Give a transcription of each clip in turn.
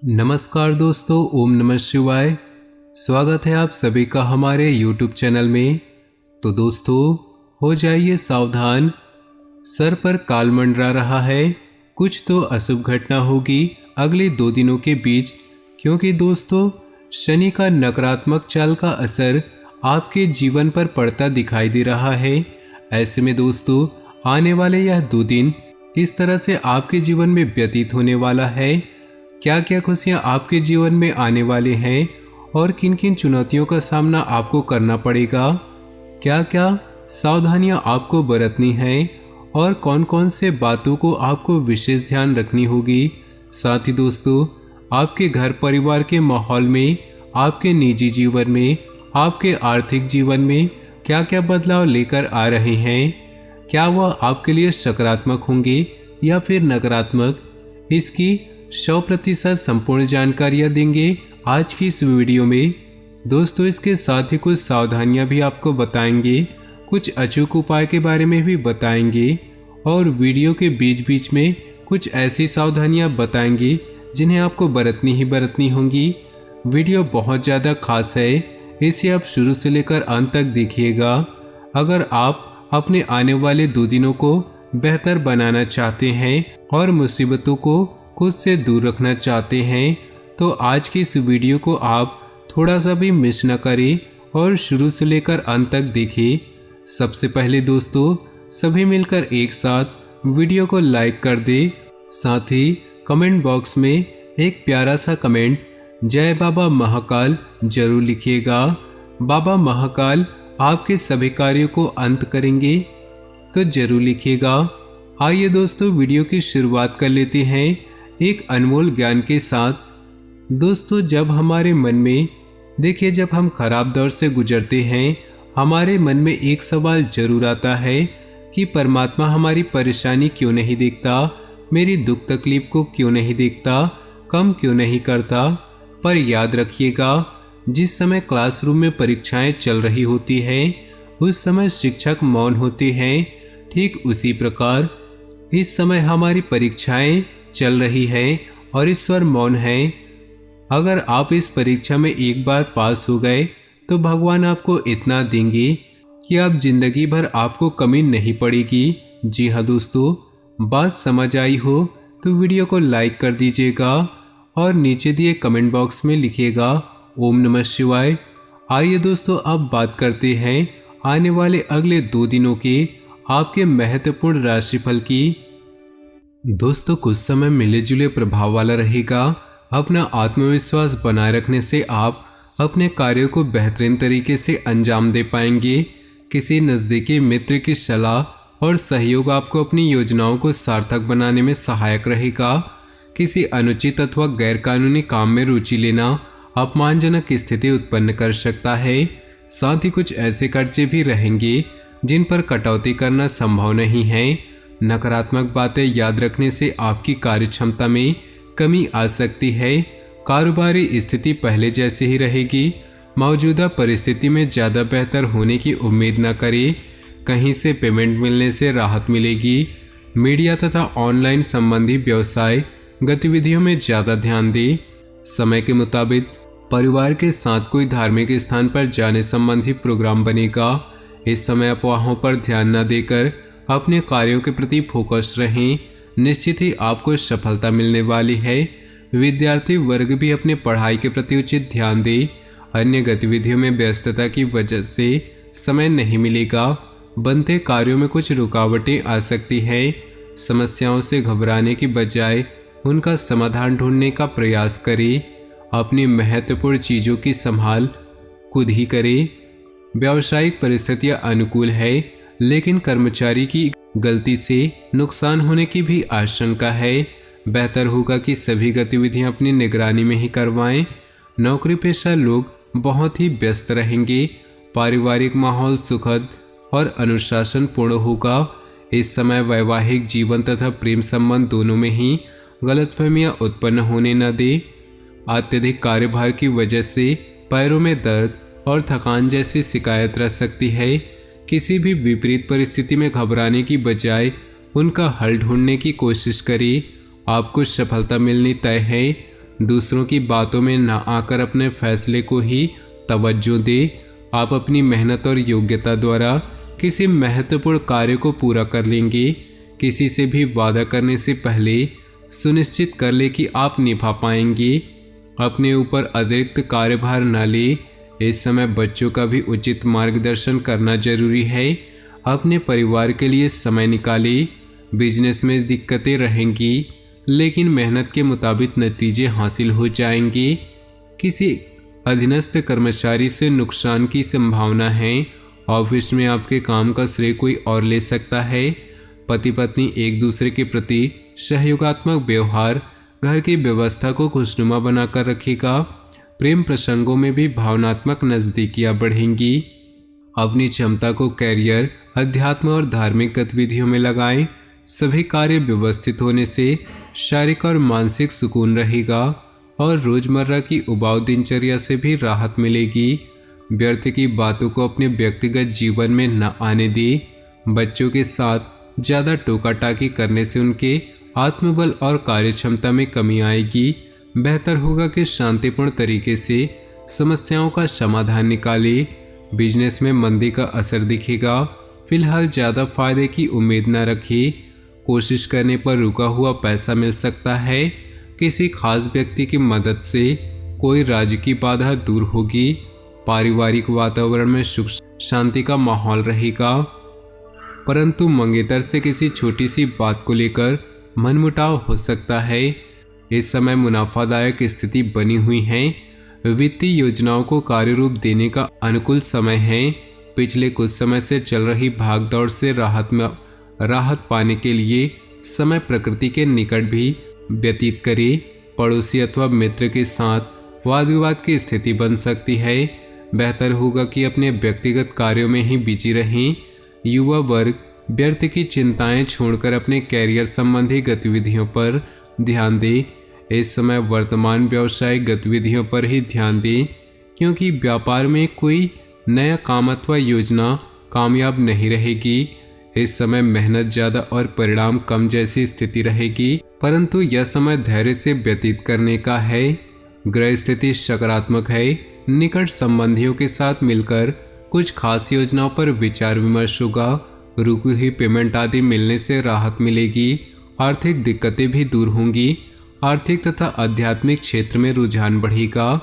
नमस्कार दोस्तों, ओम नमः शिवाय। स्वागत है आप सभी का हमारे YouTube चैनल में। तो दोस्तों, हो जाइए सावधान, सर पर काल मंडरा रहा है। कुछ तो अशुभ घटना होगी अगले 2 दिनों के बीच, क्योंकि दोस्तों शनि का नकारात्मक चाल का असर आपके जीवन पर पड़ता दिखाई दे रहा है। ऐसे में दोस्तों, आने वाले यह 2 दिन किस तरह से आपके जीवन में व्यतीत होने वाला है, क्या क्या खुशियां आपके जीवन में आने वाले हैं और किन किन चुनौतियों का सामना आपको करना पड़ेगा, क्या क्या सावधानियां आपको बरतनी हैं और कौन कौन से बातों को आपको विशेष ध्यान रखनी होगी। साथ ही दोस्तों, आपके घर परिवार के माहौल में, आपके निजी जीवन में, आपके आर्थिक जीवन में क्या क्या बदलाव लेकर आ रहे हैं, क्या वह आपके लिए सकारात्मक होंगे या फिर नकारात्मक, इसकी 100% संपूर्ण जानकारियाँ देंगे आज की इस वीडियो में। दोस्तों, इसके साथ ही कुछ सावधानियाँ भी आपको बताएंगे, कुछ अचूक उपाय के बारे में भी बताएंगे और वीडियो के बीच बीच में कुछ ऐसी सावधानियाँ बताएंगे जिन्हें आपको बरतनी ही बरतनी होंगी। वीडियो बहुत ज़्यादा खास है, इसे आप शुरू से लेकर अंत तक देखिएगा। अगर आप अपने आने वाले 2 दिनों को बेहतर बनाना चाहते हैं और मुसीबतों को खुद से दूर रखना चाहते हैं, तो आज की इस वीडियो को आप थोड़ा सा भी मिस न करें और शुरू से लेकर अंत तक देखें। सबसे पहले दोस्तों, सभी मिलकर एक साथ वीडियो को लाइक कर दें। साथ ही कमेंट बॉक्स में एक प्यारा सा कमेंट जय बाबा महाकाल जरूर लिखिएगा। बाबा महाकाल आपके सभी कार्यों को अंत करेंगे, तो जरूर लिखिएगा। आइए दोस्तों, वीडियो की शुरुआत कर लेते हैं एक अनमोल ज्ञान के साथ। दोस्तों, जब हमारे मन में, देखिए, जब हम खराब दौर से गुजरते हैं, हमारे मन में एक सवाल जरूर आता है कि परमात्मा हमारी परेशानी क्यों नहीं देखता, मेरी दुख तकलीफ को क्यों नहीं देखता, कम क्यों नहीं करता। पर याद रखिएगा, जिस समय क्लासरूम में परीक्षाएं चल रही होती हैं, उस समय शिक्षक मौन होते हैं, ठीक उसी प्रकार इस समय हमारी परीक्षाएं चल रही है और ईश्वर मौन है। अगर आप इस परीक्षा में एक बार पास हो गए तो भगवान आपको इतना देंगे कि आप जिंदगी भर आपको कमी नहीं पड़ेगी। जी हाँ दोस्तों, बात समझ आई हो तो वीडियो को लाइक कर दीजिएगा और नीचे दिए कमेंट बॉक्स में लिखिएगा ओम नमः शिवाय। आइए दोस्तों, अब बात करते हैं आने वाले अगले 2 दिनों के आपके महत्वपूर्ण राशिफल की। दोस्तों, कुछ समय मिले जुले प्रभाव वाला रहेगा। अपना आत्मविश्वास बनाए रखने से आप अपने कार्यों को बेहतरीन तरीके से अंजाम दे पाएंगे। किसी नज़दीकी मित्र की सलाह और सहयोग आपको अपनी योजनाओं को सार्थक बनाने में सहायक रहेगा। किसी अनुचित अथवा गैरकानूनी काम में रुचि लेना अपमानजनक स्थिति उत्पन्न कर सकता है। साथ ही कुछ ऐसे कर्जे भी रहेंगे जिन पर कटौती करना संभव नहीं है। नकारात्मक बातें याद रखने से आपकी कार्यक्षमता में कमी आ सकती है। कारोबारी स्थिति पहले जैसी ही रहेगी। मौजूदा परिस्थिति में ज़्यादा बेहतर होने की उम्मीद न करें। कहीं से पेमेंट मिलने से राहत मिलेगी। मीडिया तथा ऑनलाइन संबंधी व्यवसाय गतिविधियों में ज़्यादा ध्यान दें। समय के मुताबिक परिवार के साथ कोई धार्मिक स्थान पर जाने संबंधी प्रोग्राम बनेगा। इस समय अफवाहों पर ध्यान न देकर अपने कार्यों के प्रति फोकस रहें। निश्चित ही आपको सफलता मिलने वाली है। विद्यार्थी वर्ग भी अपने पढ़ाई के प्रति उचित ध्यान दे। अन्य गतिविधियों में व्यस्तता की वजह से समय नहीं मिलेगा। बनते कार्यों में कुछ रुकावटें आ सकती है। समस्याओं से घबराने की बजाय उनका समाधान ढूंढने का प्रयास करें। अपनी महत्वपूर्ण चीज़ों की संभाल खुद ही करें। व्यावसायिक परिस्थितियां अनुकूल है, लेकिन कर्मचारी की गलती से नुकसान होने की भी आशंका है। बेहतर होगा कि सभी गतिविधियां अपनी निगरानी में ही करवाएं। नौकरी पेशा लोग बहुत ही व्यस्त रहेंगे। पारिवारिक माहौल सुखद और अनुशासन पूर्ण होगा। इस समय वैवाहिक जीवन तथा प्रेम संबंध दोनों में ही गलतफहमियां उत्पन्न होने न दे। अत्यधिक कार्यभार की वजह से पैरों में दर्द और थकान जैसी शिकायत रह सकती है। किसी भी विपरीत परिस्थिति में घबराने की बजाय उनका हल ढूंढने की कोशिश करें। आपको सफलता मिलनी तय है। दूसरों की बातों में ना आकर अपने फैसले को ही तवज्जो दे। आप अपनी मेहनत और योग्यता द्वारा किसी महत्वपूर्ण कार्य को पूरा कर लेंगे। किसी से भी वादा करने से पहले सुनिश्चित कर ले कि आप निभा पाएंगे। अपने ऊपर अतिरिक्त कार्यभार न ले। इस समय बच्चों का भी उचित मार्गदर्शन करना जरूरी है। अपने परिवार के लिए समय निकालें। बिजनेस में दिक्कतें रहेंगी, लेकिन मेहनत के मुताबिक नतीजे हासिल हो जाएंगे। किसी अधीनस्थ कर्मचारी से नुकसान की संभावना है। ऑफिस में आपके काम का श्रेय कोई और ले सकता है। पति पत्नी एक दूसरे के प्रति सहयोगात्मक व्यवहार घर की व्यवस्था को खुशनुमा बनाकर रखेगा। प्रेम प्रसंगों में भी भावनात्मक नज़दीकियाँ बढ़ेंगी। अपनी क्षमता को कैरियर, अध्यात्म और धार्मिक गतिविधियों में लगाएं। सभी कार्य व्यवस्थित होने से शारीरिक और मानसिक सुकून रहेगा और रोजमर्रा की उबाऊ दिनचर्या से भी राहत मिलेगी। व्यर्थ की बातों को अपने व्यक्तिगत जीवन में न आने दें। बच्चों के साथ ज़्यादा टोका टाकी करने से उनके आत्मबल और कार्यक्षमता में कमी आएगी। बेहतर होगा कि शांतिपूर्ण तरीके से समस्याओं का समाधान निकालें। बिजनेस में मंदी का असर दिखेगा। फिलहाल ज़्यादा फायदे की उम्मीद न रखें। कोशिश करने पर रुका हुआ पैसा मिल सकता है। किसी खास व्यक्ति की मदद से कोई राज्य की बाधा दूर होगी। पारिवारिक वातावरण में सुख शांति का माहौल रहेगा, परंतु मंगेतर से किसी छोटी सी बात को लेकर मनमुटाव हो सकता है। इस समय मुनाफादायक स्थिति बनी हुई है। वित्तीय योजनाओं को कार्य रूप देने का अनुकूल समय है। पिछले कुछ समय से चल रही भागदौड़ से राहत पाने के लिए समय प्रकृति के निकट भी व्यतीत करें। पड़ोसी अथवा मित्र के साथ वाद विवाद की स्थिति बन सकती है। बेहतर होगा कि अपने व्यक्तिगत कार्यों में ही बिजी रहें। युवा वर्ग व्यर्थ की चिंताएं छोड़कर अपने कैरियर संबंधी गतिविधियों पर ध्यान दें। इस समय वर्तमान व्यावसायिक गतिविधियों पर ही ध्यान दें, क्योंकि व्यापार में कोई नया काम अथवा योजना कामयाब नहीं रहेगी। इस समय मेहनत ज़्यादा और परिणाम कम जैसी स्थिति रहेगी, परंतु यह समय धैर्य से व्यतीत करने का है। ग्रह स्थिति सकारात्मक है। निकट संबंधियों के साथ मिलकर कुछ खास योजनाओं पर विचार विमर्श होगा। रुकी हुई पेमेंट आदि मिलने से राहत मिलेगी। आर्थिक दिक्कतें भी दूर होंगी। आर्थिक तथा आध्यात्मिक क्षेत्र में रुझान बढ़ेगा।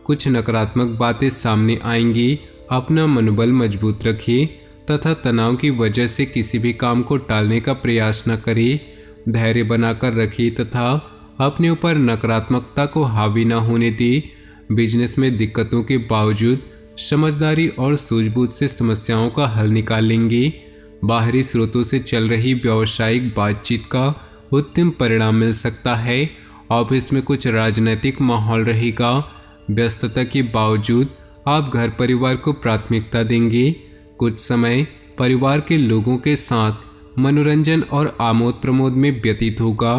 कुछ नकारात्मक बातें सामने आएंगी। अपना मनोबल मजबूत रखिए तथा तनाव की वजह से किसी भी काम को टालने का प्रयास न करें। धैर्य बनाकर रखिए तथा अपने ऊपर नकारात्मकता को हावी न होने दें। बिजनेस में दिक्कतों के बावजूद समझदारी और सूझबूझ से समस्याओं का हल निकाल लेंगे। बाहरी स्रोतों से चल रही व्यावसायिक बातचीत का उत्तम परिणाम मिल सकता है। ऑफिस में कुछ राजनीतिक माहौल रहेगा। व्यस्तता के बावजूद आप घर परिवार को प्राथमिकता देंगे। कुछ समय परिवार के लोगों के साथ मनोरंजन और आमोद प्रमोद में व्यतीत होगा।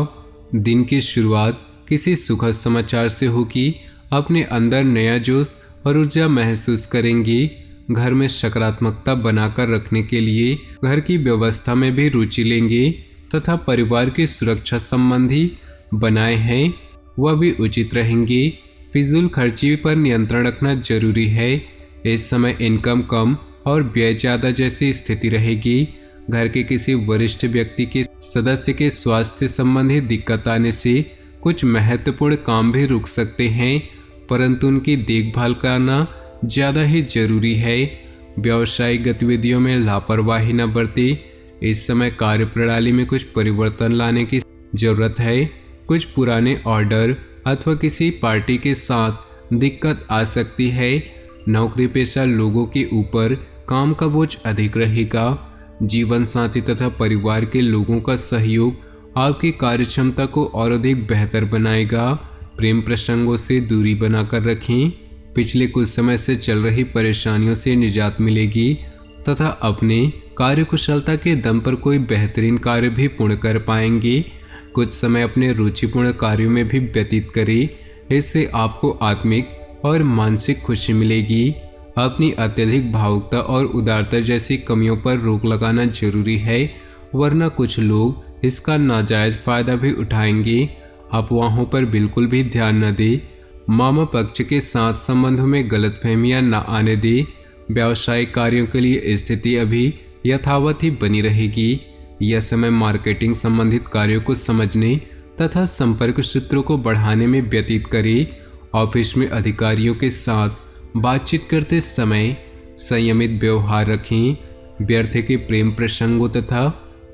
दिन की शुरुआत किसी सुखद समाचार से होगी। अपने अंदर नया जोश और ऊर्जा महसूस करेंगी। घर में सकारात्मकता बनाकर रखने के लिए घर की व्यवस्था में भी रुचि लेंगे तथा परिवार की सुरक्षा संबंधी बनाए हैं वह भी उचित रहेंगी। फिजूल खर्ची पर नियंत्रण रखना जरूरी है। इस समय इनकम कम और व्यय ज़्यादा जैसी स्थिति रहेगी। घर के किसी वरिष्ठ व्यक्ति के सदस्य के स्वास्थ्य संबंधी दिक्कत आने से कुछ महत्वपूर्ण काम भी रुक सकते हैं, परंतु उनकी देखभाल करना ज़्यादा ही जरूरी है। व्यावसायिक गतिविधियों में लापरवाही न बरतें। इस समय कार्यप्रणाली में कुछ परिवर्तन लाने की जरूरत है। कुछ पुराने ऑर्डर अथवा किसी पार्टी के साथ दिक्कत आ सकती है। नौकरी पेशा लोगों के ऊपर काम का बोझ अधिक रहेगा। जीवन साथी तथा परिवार के लोगों का सहयोग आपकी कार्यक्षमता को और अधिक बेहतर बनाएगा। प्रेम प्रसंगों से दूरी बनाकर रखें। पिछले कुछ समय से चल रही परेशानियों से निजात मिलेगी तथा अपने कार्यकुशलता के दम पर कोई बेहतरीन कार्य भी पूर्ण कर पाएंगे। कुछ समय अपने रुचिपूर्ण कार्यों में भी व्यतीत करें। इससे आपको आत्मिक और मानसिक खुशी मिलेगी। अपनी अत्यधिक भावुकता और उदारता जैसी कमियों पर रोक लगाना जरूरी है, वरना कुछ लोग इसका नाजायज फायदा भी उठाएंगे। अफवाहों पर बिल्कुल भी ध्यान न दें। मामा पक्ष के साथ संबंधों में गलतफहमियां न आने दें। व्यावसायिक कार्यों के लिए स्थिति अभी यथावत ही बनी रहेगी। यह समय मार्केटिंग संबंधित कार्यों को समझने तथा संपर्क सूत्रों को बढ़ाने में व्यतीत करें। ऑफिस में अधिकारियों के साथ बातचीत करते समय संयमित व्यवहार रखें। व्यर्थ के प्रेम प्रसंगों तथा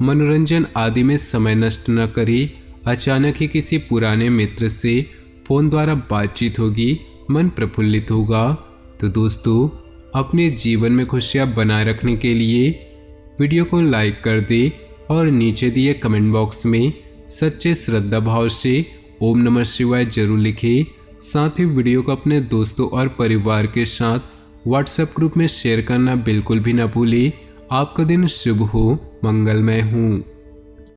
मनोरंजन आदि में समय नष्ट न करें। अचानक ही किसी पुराने मित्र से फोन द्वारा बातचीत होगी, मन प्रफुल्लित होगा। तो दोस्तों, अपने जीवन में खुशियां बनाए रखने के लिए वीडियो को लाइक कर दें और नीचे दिए कमेंट बॉक्स में सच्चे श्रद्धा भाव से ओम नमः शिवाय जरूर लिखें। साथ ही वीडियो को अपने दोस्तों और परिवार के साथ व्हाट्सएप ग्रुप में शेयर करना बिल्कुल भी न भूलें। आपका दिन शुभ हो, मंगलमय हो।